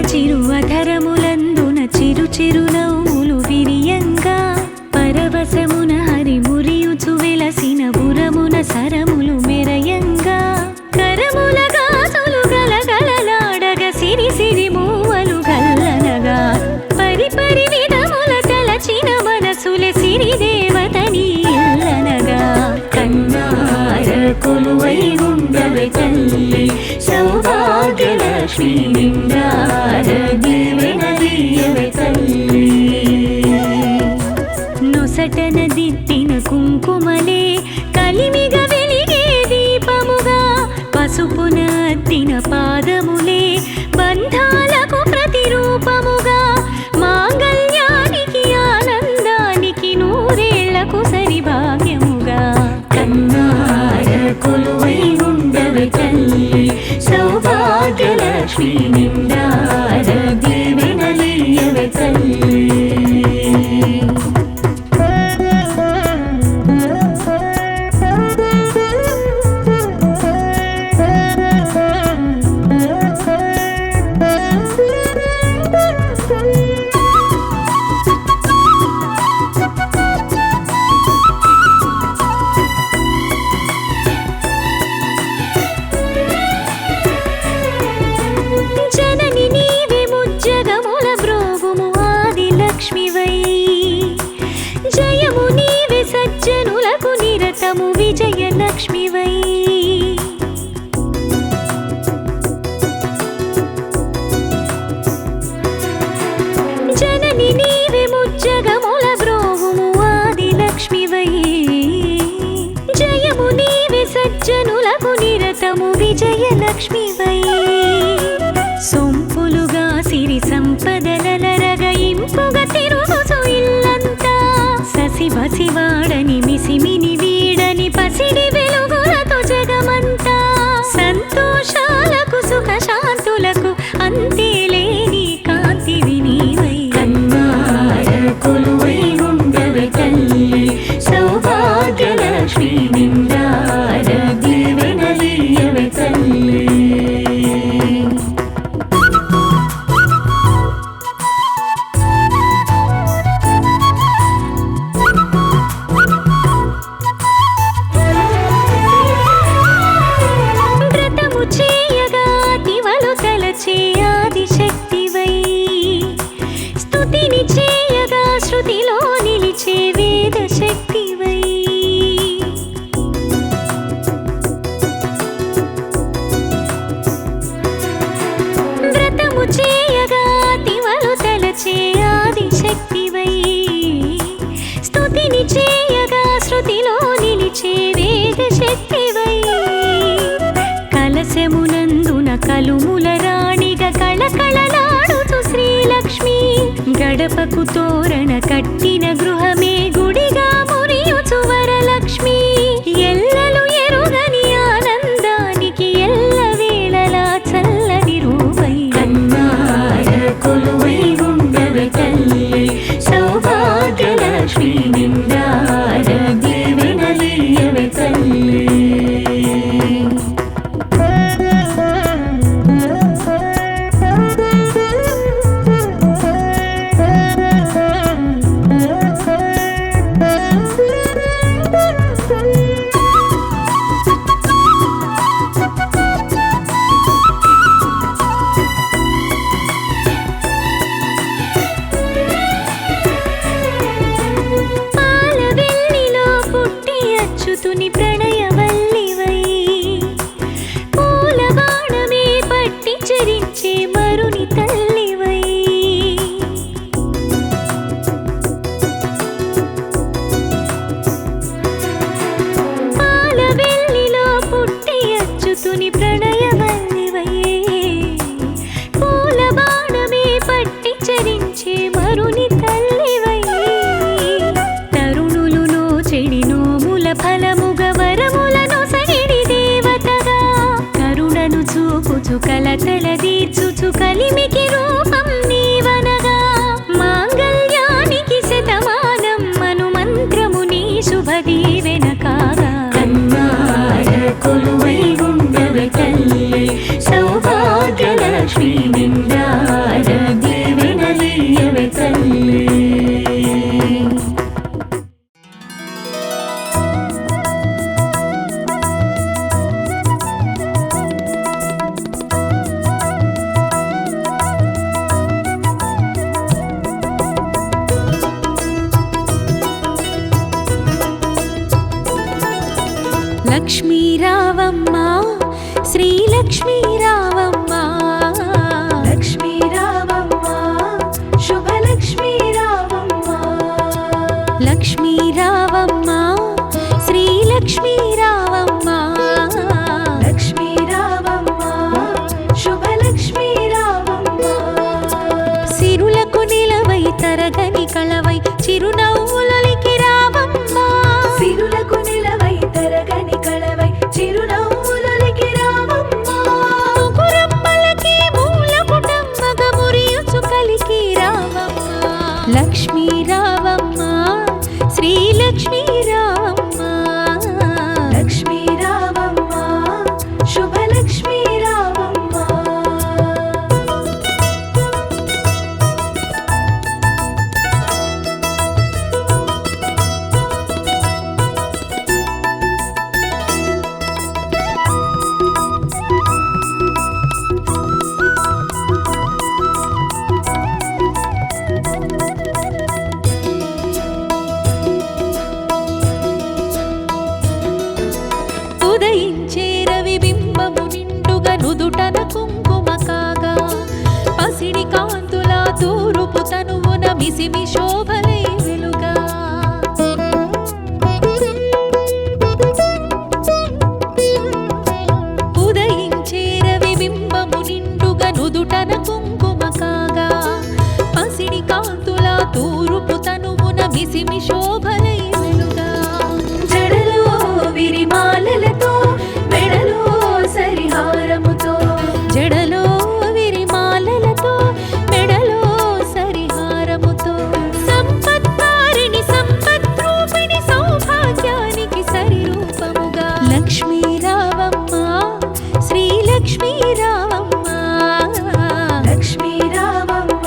చిరువధరములందున చిరు చిరునవ్వులు విరియంగా పరవశమున హరి మురియుచు వెలసిన బురమున సరములు మెరయంగా కరముల గాజులు గలగలలాడగ సిరి సిరి మూవలు గల్లనగా పరిపరి విధముల తలచిన మనసుల సిరి దేవతని ఇల్లనగా కన్నార కొలువై ఉండవే తల్లి సౌభాగ్యలక్ష్మి నిండార దీవెన దీయవే తల్లి నొసటన దిద్దిన కుంకుమలే కలిమిగ వెలిగే దీపముగా పసుపున అద్దిన పాదములే బంధాలకు ప్రతిరూపముగా మాంగళ్యానికి ఆనందానికి నూరేళ్లకు సరిభాగ్యముగా కన్నార కొలువై ఉండవే తల్లి సౌభాగ్యలక్ష్మి నిండార దీవెనలీయవే తల్లి సజ్జనులకు నిరతము విజయలక్ష్మివై జనని నీవే ముజ్జగముల బ్రోవుము ఆదిలక్ష్మివై జయము నీవే సజ్జనులకు నిరతము విజయలక్ష్మివై సొంపులుగా సిరి సంపదలరగ ఇంపుగా తిరుగుచు ఇల్లంతా ససిబసివాడని మిసిమిని వీడని పసిడి వెలుగులతో జగమంతా సంతోషాలకు సుఖ శాంతులకు అంతేలేని కాంతివి నీవై కన్నార కొలువై ఉండవే తల్లి సౌభాగ్యలక్ష్మి నిండార దీవెనలీయవే తల్లి ఆదిశక్తివై స్తుతిని చేయగా శృతిలో నిలిచే వేద శక్తివై వ్రతము చేయగా తివలు తలచే ఆదిశక్తివై స్తుతిని చేయగా శృతిలో నిలిచే వేద శక్తివై కలశమునందున కలుముల రాణిగా కళకళలాడుతూ శ్రీలక్ష్మి గడపకు తోరణ కట్టిన గృహమే గుడిగా మురియుచు వరలక్ష్మి ఎల్లలు ఎరుగని ఆనందానికి ఎల్లవేళలా చల్లని రూపై కన్నార కొలువై ఉండవే తల్లి సౌభాగ్యలక్ష్మి నిండార దీవెనలీయవే తల్లి రావమ్మ శ్రీలక్ష్మీ రావమ్మ లక్ష్మీ రావమ్మ శుభలక్ష్మీ రావమ్మ లక్ష్మీ రావమ్మ శ్రీలక్ష్మీ రావమ్మ లక్ష్మీ రావమ్మ శుభలక్ష్మీ రావమ్మ సిరులకు నిలవై తరగని కళవై చిరునవ్వులొలికి రావమ్మ సిరులకు నిలవై తరగని కళవై చిరునవ్వులొలికి రావమ్మ ముగురమ్మలకి మూలపుటమ్మగ మురియుచు కలికి రావమ్మ లక్ష్మీ రావమ్మ శ్రీలక్ష్మీ రావమ్మ లక్ష్మీ రావమ్మ శుభలక్ష్మీ రావమ్మ ఉదయించే రవి బింబము నిండుగా నుదుటన కుంకుమ కాగా పసిడి కాంతుల తూరుపు తనువున మిసిమి శోభలై వెలుగా ఉదయించే రవి బింబము నిండుగా నుదుటన కుంకుమ కాగా పసిడి కాంతుల తూరుపు తనువున మిసిమి శోభలై వెలుగా జడలో విరిమాలలతో మెడలో సరిహారముతో జడలో విరిమాలలతో మెడలో సరిహారముతో సంపత్కారిణి సంపద్రూపిణి సౌభాగ్యానికి సరిరూపముగా లక్ష్మీ రావమ్మ శ్రీలక్ష్మీ రావమ్మ లక్ష్మీ రావమ్మ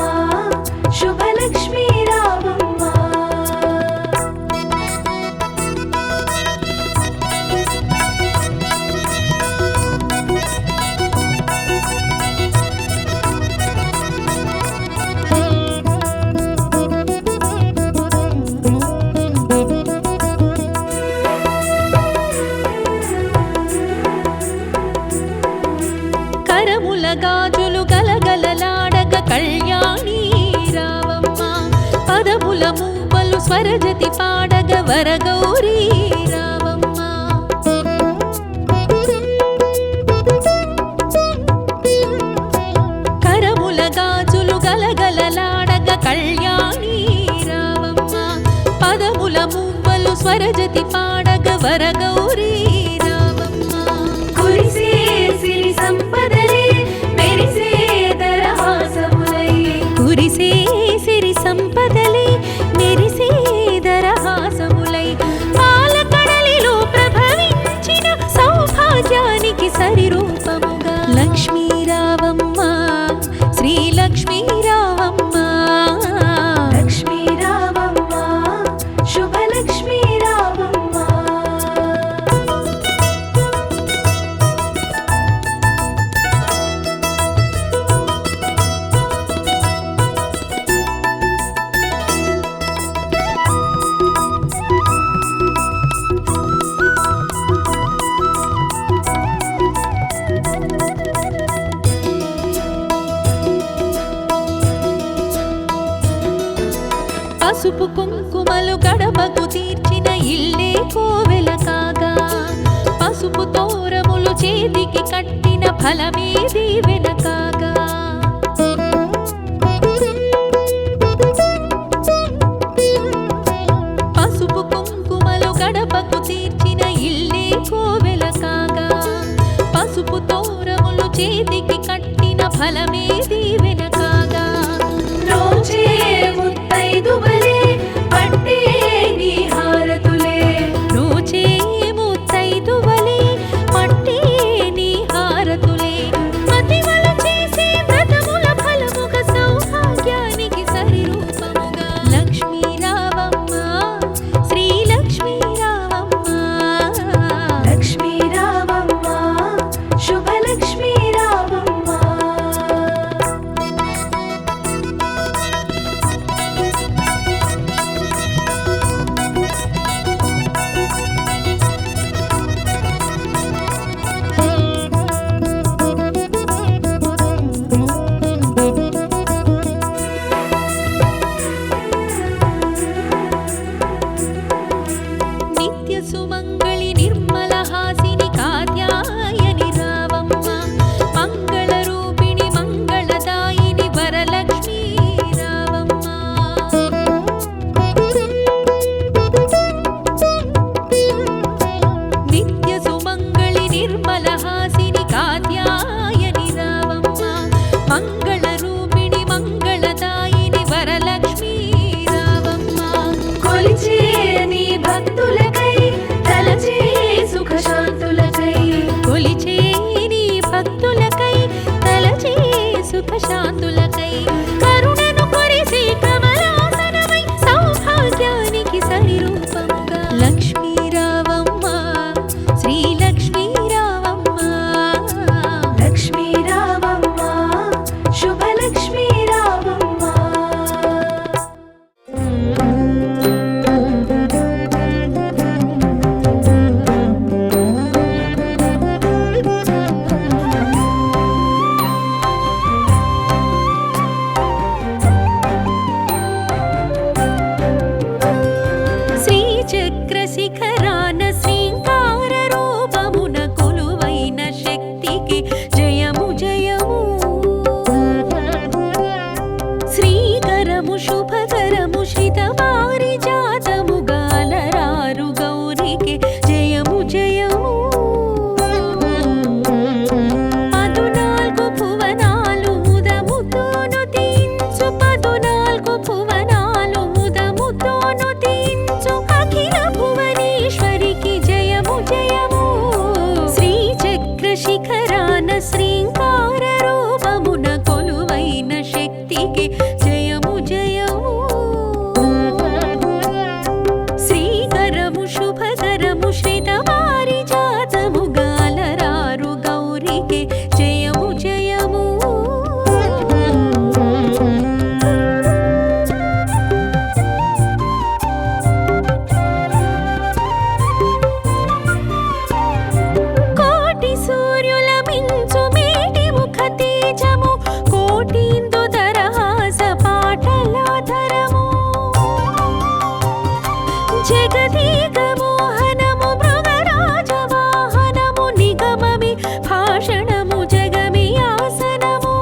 శుభలక్ష్మీ రావమ్మ కరముల గాజులు గలగలలాడగ కళ్యాణి రావమ్మ పదముల మూవలు స్వరజతి పాడగ వరగౌరీ రావమ్మ కరముల గాజులు గలగలలాడగ కళ్యాణి రావమ్మ పదముల మూవలు స్వరజతి పాడగ వరగౌరీ రావమ్మ కురిసే సిరి సంపదలే మెరిసే దరహాసములై కురిసే సిరి సంపదలే మెరిసే దరహాసములై పాలకడలిలో ప్రభవించిన సౌభాగ్యానికి సరిరూపముగా లక్ష్మీ రావమ్మ శ్రీలక్ష్మీ రావమ్మ లక్ష్మీ రావమ్మ శుభలక్ష్మీ రావమ్మ పసుపు కుంకుమలు గడపకు తీర్చిన ఇల్లే కోవెల కాగా పసుపు తోరములు చేతికి కట్టిన ఫలమే దీవెన కాగా పసుపు కుంకుమలు గడపకు తీర్చిన ఇల్లే కోవెల కాగా పసుపు తోరములు చేతికి కట్టిన ఫలమే దీవెన కాగా రోజే ముత్తైదువలే పట్టే నీ హారతులే రోజే ముత్తైదువలే పట్టే నీ హారతులే మతివలచే శ్రీకరము శుభకరము శ్రిత పారిజాతము గాలరారు గౌరికి జయము జయము 14 భువనాలు ముదముతోను తీయించు 14 భువనాలు ముదముతోను తీయించు అఖిల భువనేశ్వరికి జయము జయము శ్రీచక్ర శిఖరాన శ్రీంకార రూపమున కొలువైన శక్తికి జయము జయము శ్రీకరము శుభకరము శ్రిత పారిజాతము గాలరారు గౌరికి జయము జయము కోటి సూర్యుల మించు మేటి ముఖ తేజము కోటిందు దరహాస పాటలాధరము జగదీక మోహనము మృగరాజ వాహనము నిగమమి భాషణము జగమి ఆసనము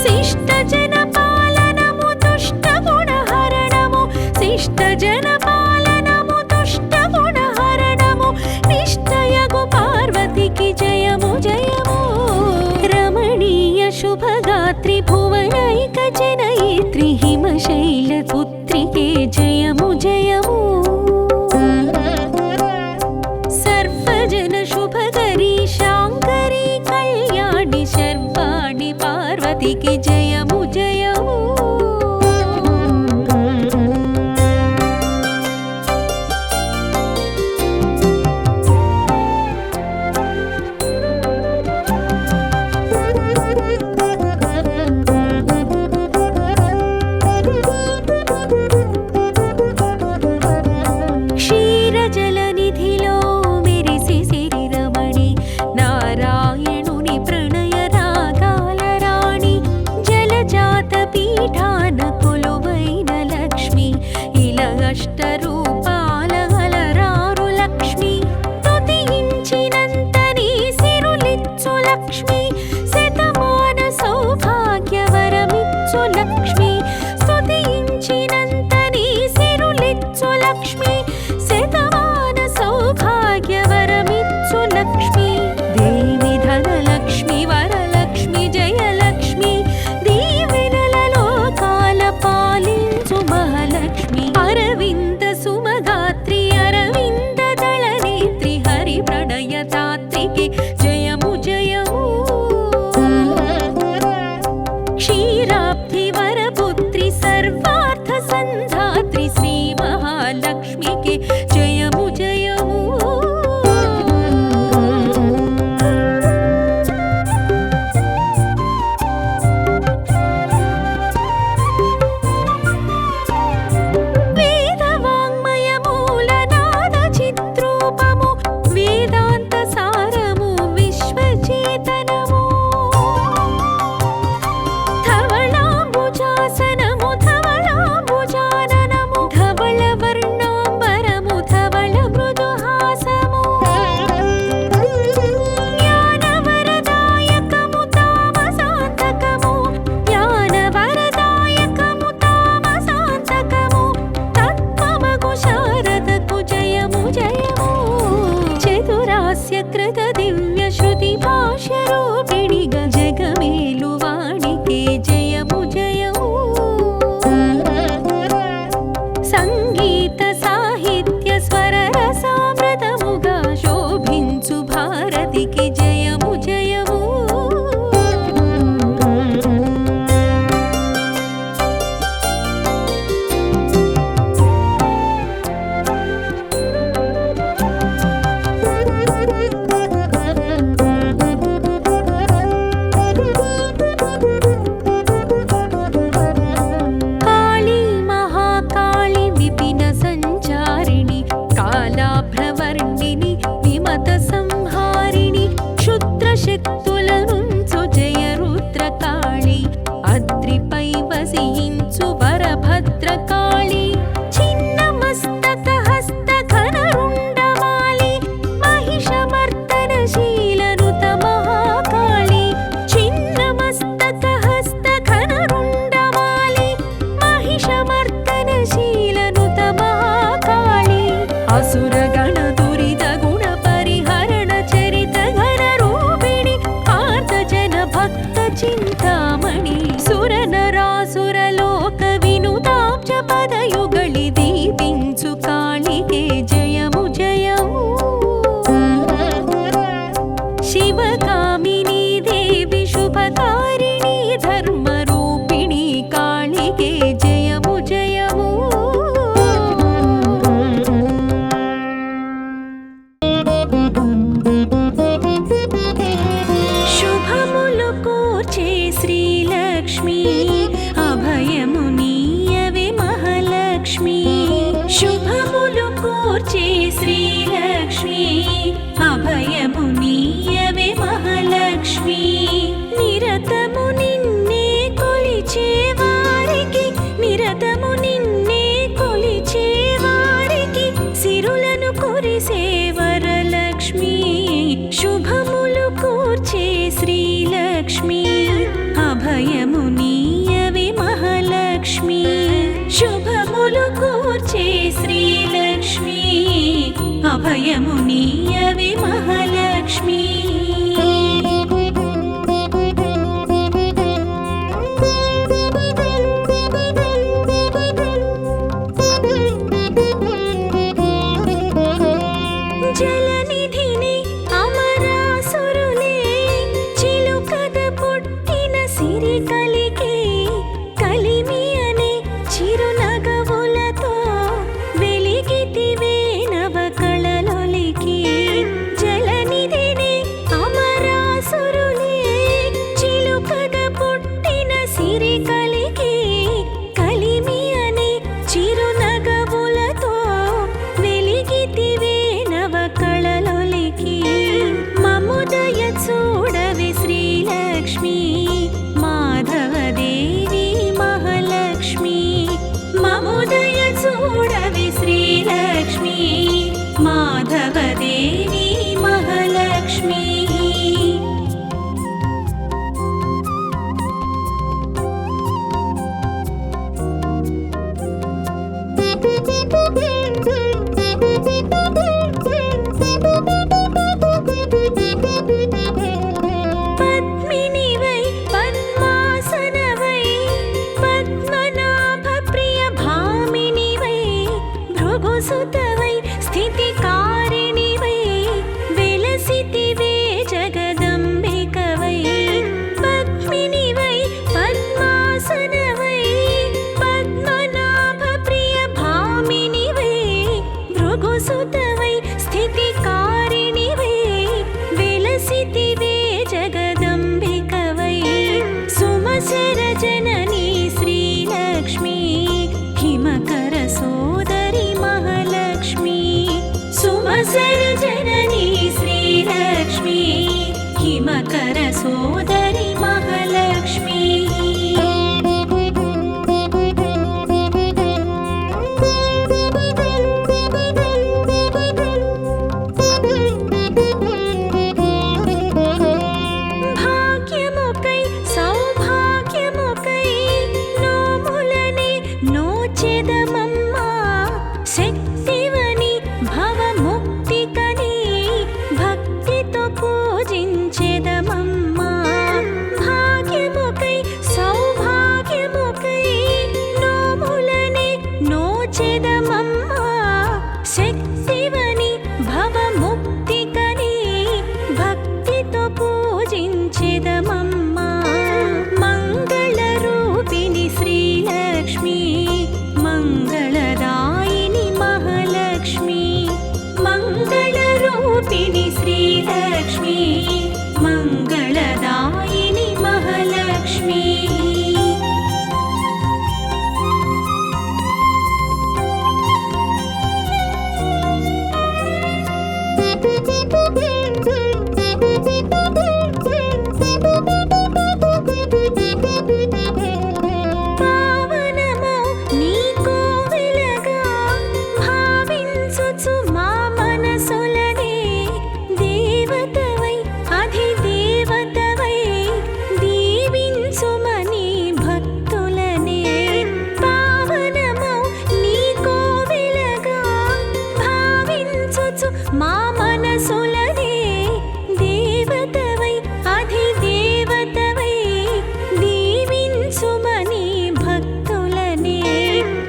శిష్ట జన పాలనము దుష్ట గుణహరణము శిష్ట జన పాలనము దుష్ట గుణహరణము నిష్టయగు పార్వతికి జయము జయము రమణీయ శుభగాత్రి భువనైక జనయిత్రి హిమశైల పుత్రికే జయము జయము సర్వజన శుభకరీ శాంకరీ కళ్యాణి శర్వాణి పార్వతికి జయము జయము క్షీరజలనిధిలో మెరిసి సిరిరమణి నారాయణుని ప్రణయ రాగాల రాణి జలజాత పీఠాన కొలువైన లక్ష్మి ఇలా అష్టరూపాల అలరారు లక్ష్మి స్తుతించినంత నీ సిరులిచ్చు లక్ష్మి శతమాన సౌభాగ్యవరమిచ్చు లక్ష్మి స్తుతించినంత నీ సిరులిచ్చు లక్ష్మి శతమాన సౌభాగ్యవరమిచ్చు లక్ష్మి దేవి ధనలక్ష్మి వరలక్ష్మి జయలక్ష్మి దీవెనల లోకాల పాలించు మహాలక్ష్మి అరవింద సుమగాత్రి అరవింద దళనేత్రి హరి ప్రణయ తాత్రికి జయము జయము క్షీరాబ్ధి వరపుత్రి సర్వార్థ సంధాత్రి శ్రీ మహాలక్ష్మికి జయము జయము వేద వాంగ్మయ మూల నాద చిత్రూపము వేదాంత సారము విశ్వచేతనము ధవళాంబుజ అభయము నీయవే మహాలక్ష్మి. జలనిధిని అమరాసురులే చిలుకగ పుట్టిన సిరి కలికి కలిమి అనే చిరునగవులతో వెలిగితివే నవ కళలొలికి. జలనిధిని అమరాసురులే చిలుకగ పుట్టిన సిరి కలికి కలిమి అనే చిరునగవులతో వెలిగితివే నవ కళలొలికి. మముదయ చూడవే శ్రీలక్ష్మి మాధవదేవి మహాలక్ష్మి. మముదయ చూడవే శ్రీలక్ష్మి మాధవదేవి మహాలక్ష్మి. పద్మినివై పద్మాసనవై పద్మనాభ ప్రియ భామినివై భృగుసుతవై స్థితికారిణివై వెలసితివే జగదంబికవై. పద్మినివై పద్మాసనవై పద్మనాభ ప్రియ భామినివై భృగుసుతవై స్థితికారిణివై వెలసితివే జగదంబికవై. సుమశర జననీ శ్రీలక్ష్మి హిమకర సోదరి మహాలక్ష్మి. సుమశర జననీ శ్రీలక్ష్మి హిమకర సోదరి మహాలక్ష్మి. భాగ్యముకై సౌభాగ్యముకై నోములనే నోచెదమమ్మా. శక్తివని భవముక్తికని భక్తితో పూజించెదమమ్మా. భాగ్యముకై సౌభాగ్యముకై నోములనే నోచెదమమ్మా. శక్తివని భవముక్తికని భక్తితో పూజించెదమమ్మా. మంగళరూపిణి శ్రీలక్ష్మి మంగళదాయిని మహాలక్ష్మి. మంగళరూపిణి శ్రీలక్ష్మి మంగళదాయిని మహాలక్ష్మి. పావనమో నీ కోవెలగా భావించుచు మా మనసులనే దేవతవై అధిదేవతవై దీవించుమని భక్తులనే. పావనమో నీ కోవెలగా భావించుచు మా మనసులనే దేవతవై అధిదేవతవై దీవించుమని భక్తులనే.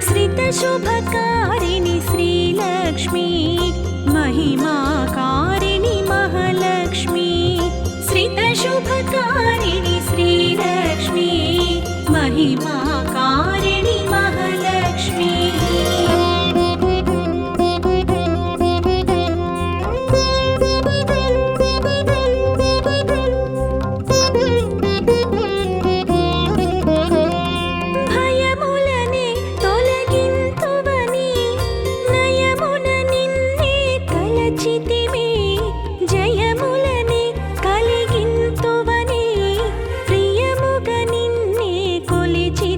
శ్రిత శుభకారిణి శ్రీలక్ష్మి మహిమాకారిణి మహాలక్ష్మి. శ్రిత శుభకారిణి శ్రీలక్ష్మి మహిమాకారిణి మహాలక్ష్మి. భయములనే తొలగింతువని నయమున నిన్నే తలచితిమి. జయములనే కలిగింతువని ప్రియముగ నిన్నే కొలిచి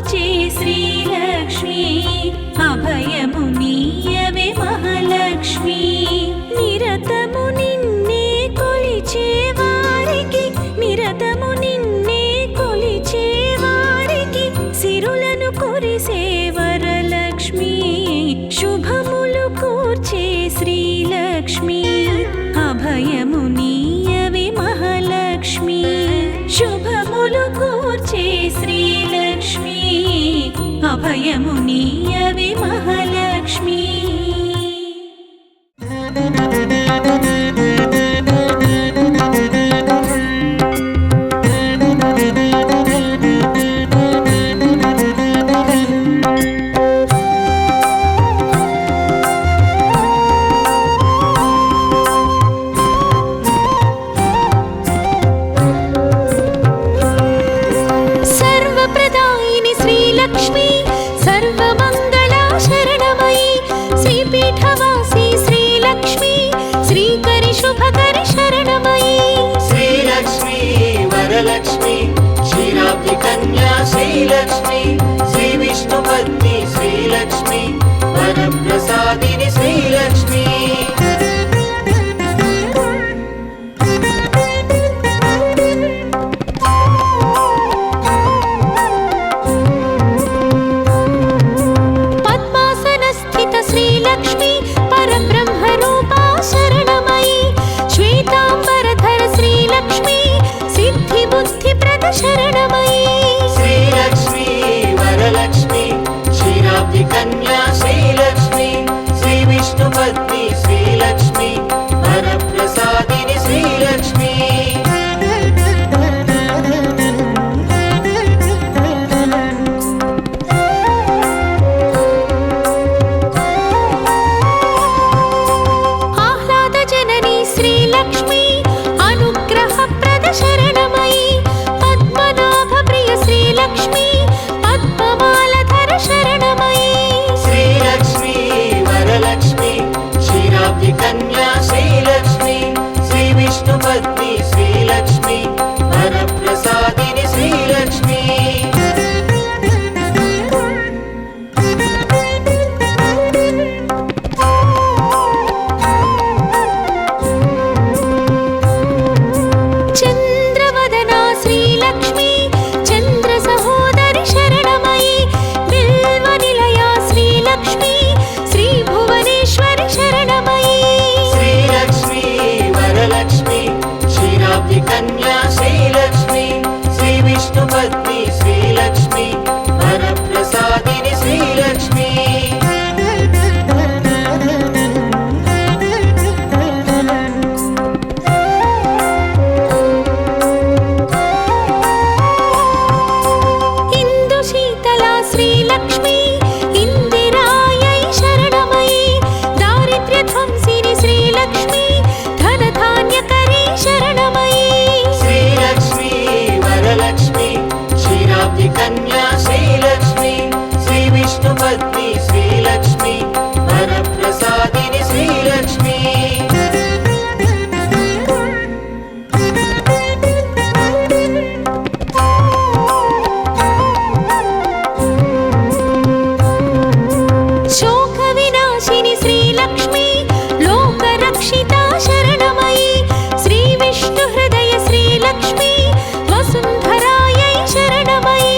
కూర్చే శ్రీలక్ష్మి అభయము నీయవే మహాలక్ష్మి నిరతము నిన్నే కొలిచే వారికి నిరతము నిన్నే కొలిచే వారికి సిరులను కురిసే వరలక్ష్మి శుభములు కూర్చే శ్రీలక్ష్మి అభయము నీయవే మహాలక్ష్మి శుభములు కూర్చే శ్రీలక్ష్మి అభయము నీయవే మహాలక్ష్మి సర్వప్రదాయిని శ్రీలక్ష్మి సర్వమంగళా శరణమయి శ్రీపీఠవాసి శ్రీలక్ష్మి శ్రీకరి శుభకరి శరణమయి శ్రీలక్ష్మి వరలక్ష్మి క్షీరాబ్ది కన్యా శ్రీలక్ష్మి శ్రీ విష్ణుపత్ని శ్రీలక్ష్మి వరప్రసాదిని శ్రీలక్ష్మి పద్మాసన స్థిత శ్రీలక్ష్మి పరబ్రహ్మ రూపా శరణమయి శ్వేతాంబరధర శ్రీలక్ష్మి సిద్ధి బుద్ధి ప్రద శరణమయి శ్రీలక్ష్మి వరలక్ష్మి క్షీరాబ్ది కన్యా శ్రీలక్ష్మి శ్రీ విష్ణుపత్ని శ్రీలక్ష్మి వరప్రసాదిని శ్రీలక్ష్మి ఆహ్లాద జనని శ్రీలక్ష్మి అనుగ్రహ ప్రద శరణమయి పద్మనాభ ప్రియ శ్రీలక్ష్మి పద్మమాలధర శరణమయి శ్రీలక్ష్మి వరలక్ష్మి క్షీరాబ్ది కన్యా శ్రీలక్ష్మి శ్రీ విష్ణుపత్ని శ్రీలక్ష్మి వరప్రసాదిని శ్రీలక్ష్మి చంద్రవదనా శ్రీలక్ష్మి చంద్ర సహోదరి శరణమయి బిల్వ నిలయా శ్రీలక్ష్మి శ్రీ భువనేశ్వరి శరణమయి శ్రీలక్ష్మి వరలక్ష్మి క్షీరాబ్ది కన్యా శ్రీలక్ష్మి శ్రీ విష్ణుపత్ని శ్రీలక్ష్మి వరప్రసాదిని శ్రీలక్ష్మి ఇందు శీతలా శ్రీలక్ష్మి ఇందిరాయై శరణమయి దారిద్ర్య ధ్వంసిని శ్రీలక్ష్మి ధనధాన్యకరీ శరణమయి శ్రీలక్ష్మి వరలక్ష్మి క్షీరాబ్ది కన్యా శ్రీలక్ష్మి శ్రీ విష్ణుపత్ని శ్రీలక్ష్మి వరప్రసాదిని శ్రీలక్ష్మి శోక వినాశిని శ్రీలక్ష్మి లోకరక్షితా శరణమయి శ్రీ విష్ణు హృదయ శ్రీలక్ష్మి వసుంధరాయై శరణమయి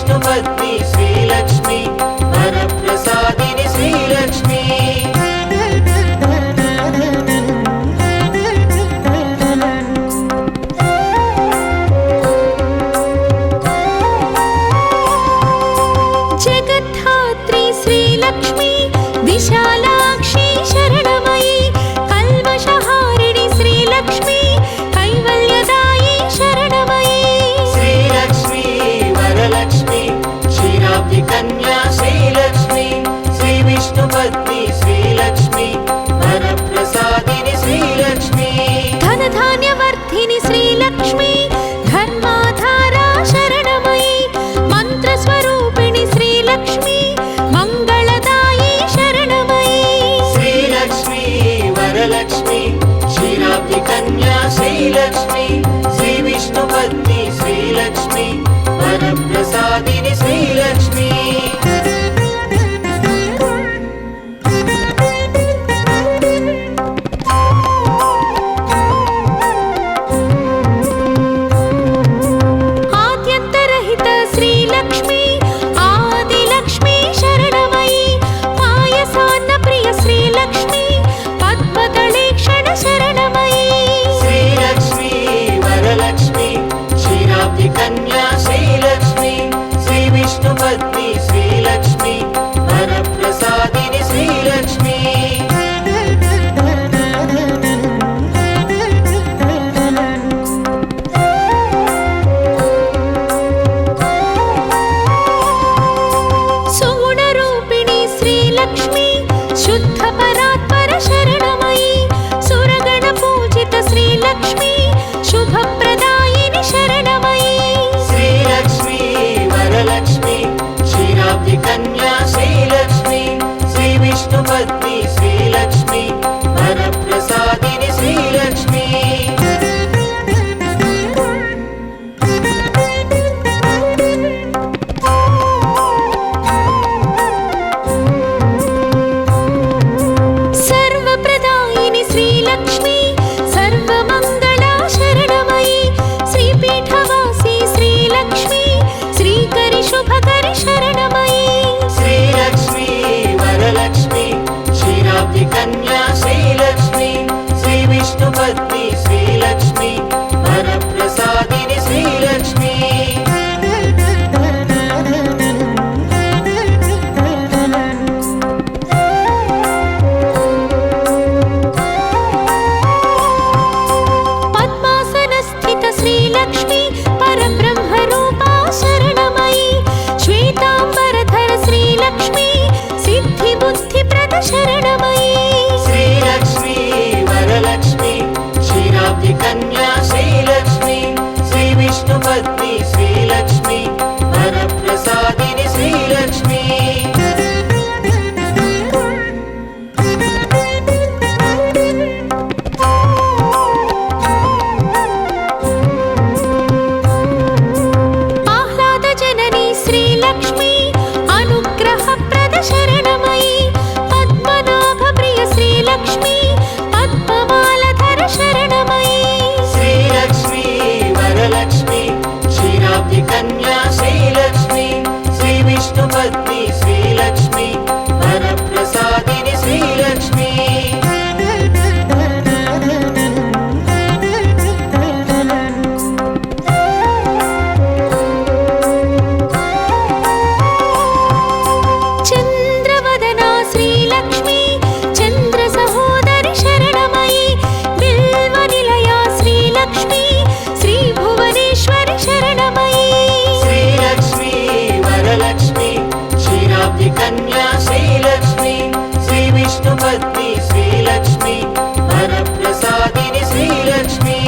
विष्णुपत्नी श्रीलक्ष्मी वरप्रसादिनि श्रीलक्ष्मी जगद्धात्री श्रीलक्ष्मी विशालाक्षी शरणमयी कल्मषहारिणि श्रीलक्ष्मी कैवल्यदायी शरणमयी श्रीलक्ष्मी वरलक्ष्मी क्षीराब्धिकन्या श्रीलक्ष्मी श्रीविष्णुपत्नी श्रीलक्ष्मी वरप्रसादिनि श्रीलक्ष्मी धनधान्यवर्धिनि श्रीलक्ष्मी धर्माधारा शरणमयी मन्त्रस्वरूपिणि श्रीलक्ष्मी मङ्गलदायी शरणमयी श्रीलक्ष्मी वरलक्ष्मी क्षीराब्धिकन्या श्रीलक्ष्मी श्रीविष्णुपत्नी श्रीलक्ष्मी वरप्रसादिनि श्रीलक्ष्मी आद्यन्तरहित श्रीलक्ष्मी आदिलक्ष्मी शरणमयी पायसान्नप्रिय श्रीलक्ष्मी पद्मदलेक्षण शरणमयी श्रीलक्ष्मी वरलक्ष्मी क्षीराब्धिकन्या श्रीलक्ष्मी श्रीविष्णुपत्नी श्रीलक्ष्मी वरप्रसादिनि श्रीलक्ष्मी सुगुणरूपिणि श्रीलक्ष्मी शुद्धपरात्पर शरणमयी सुरगणपूजित श्रीलक्ष्मी शुभप्रदायिनि शरणमयी श्रीलक्ष्मी वरलक्ष्मी क्षीराब्धिकन्या श्रीलक्ष्मी श्रीविष्णुपत्नी श्रीलक्ष्मी वरप्रसादिनि श्रीलक्ष्मी सर्वप्रदायिनि श्रीलक्ष्मी सर्वमङ्गला शरणमयी श्रीपीठवासी श्रीलक्ष्मी श्रीकरि शुभकरि शरणमयी श्रीलक्ष्मी वरलक्ष्मी क्षीराब्धिकन्या श्रीलक्ष्मी श्रीविष्णुपत्नी श्रीलक्ष्मी वरप्रसादिनि श्रीलक्ष्मी पद्मासनस्थित श्रीलक्ष्मी परब्रह्मरूपा शरणमयी श्वेताम्बरधर श्रीलक्ष्मी सिद्धिबुद्धिप्रद शरणमयी श्रीलक्ष्मी वरलक्ष्मी क्षीराब्धिकन्या श्रीलक्ष्मी श्रीविष्णुपत्नी श्रीलक्ष्मी वरप्रसादिनि श्रीलक्ष्मी आह्लादजननी श्रीलक्ष्मी अनुग्रहप्रद शरणमयी पद्मनाभप्रिय श्रीलक्ष्मी पद्ममालधर शरणमयी श्रीलक्ष्मी वरलक्ष्मी क्षीराब्धिकन्या श्रीलक्ष्मी श्रीविष्णुपत्नी श्रीलक्ष्मी वरप्रसादिनि श्रीलक्ष्मी चन्द्रवदना श्रीलक्ष्मी चन्द्रसहोदरि शरणमयी बिल्वनिलया श्रीलक्ष्मी श्रीभुवनेश्वरि शरणमयी श्रीलक्ष्मी वरलक्ष्मी क्षीराब्धिकन्या श्रीलक्ष्मी श्रीविष्णुपत्नी श्रीलक्ष्मी वरप्रसादिनि श्रीलक्ष्मी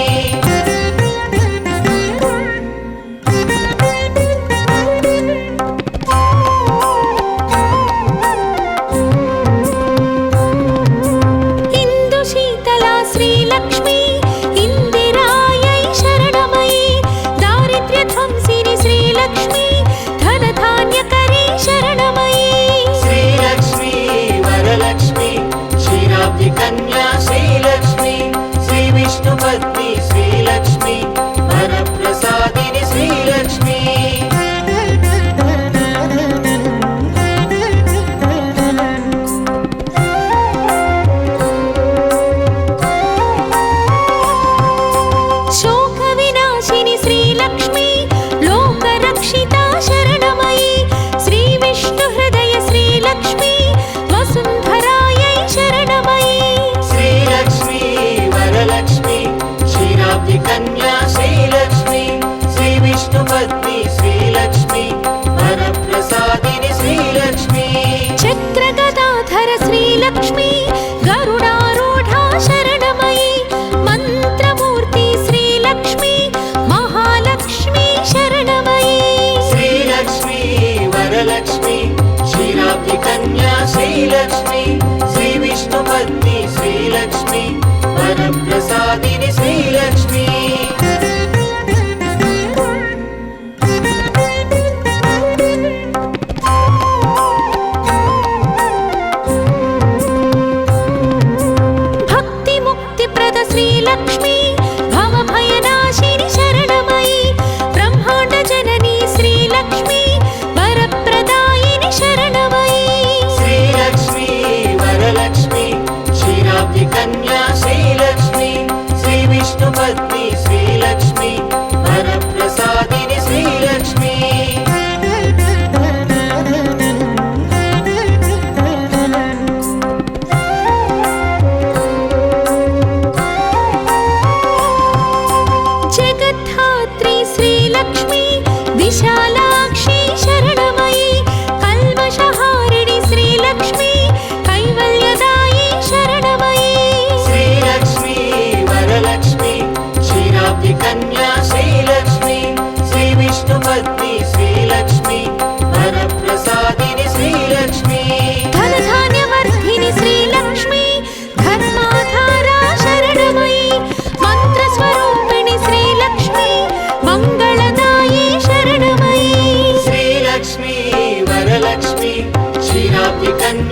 इन्दुशीतला श्रीलक्ष्मी इन्दिरायै शरणमयी दारिद्र्यध्वंसिनि श्रीलक्ष्मी धनधान्यकरी शरणमयी श्रीलक्ष्मी क्षीराब्धि कन्या श्रीलक्ष्मी श्रीविष्णुपत्नी श्रीलक्ष्मी वरप्रसादिनि श्रीलक्ष्मी श्रीलक्ष्मी भवभयनाशिनि शरणमयि ब्रह्माण्ड जननी श्रीलक्ष्मी वरप्रदायिनि शरणमयि श्रीलक्ष्मी वरलक्ष्मी क्षीराब्धि कन्या श्रीलक्ष्मी श्रीविष्णुपत्नी श्रीलक्ष्मी वरप्रसादिनि श्रीलक्ष्मी श्रीलक्ष्मी विशालाक्षी शरणमयी कल्मषहारिणि श्रीलक्ष्मी कैवल्यदायी शरणमयी श्रीलक्ष्मी वरलक्ष्मी क्षीराब्धि कन्या श्रीलक्ष्मी श्रीविष्णुपत्नी श्रीलक्ष्मी वरप्रसादिनि श्रीलक्ष्मी धनधान्यवर्धिनि श्रीलक्ष्मी धर्माधारा शरणमयी मन्त्रस्वरूपिणि श्रीलक्ष्मी मंगलदायी शरणमयी श्रीलक्ष्मी वरलक्ष्मी क्षीराब्धि कन्या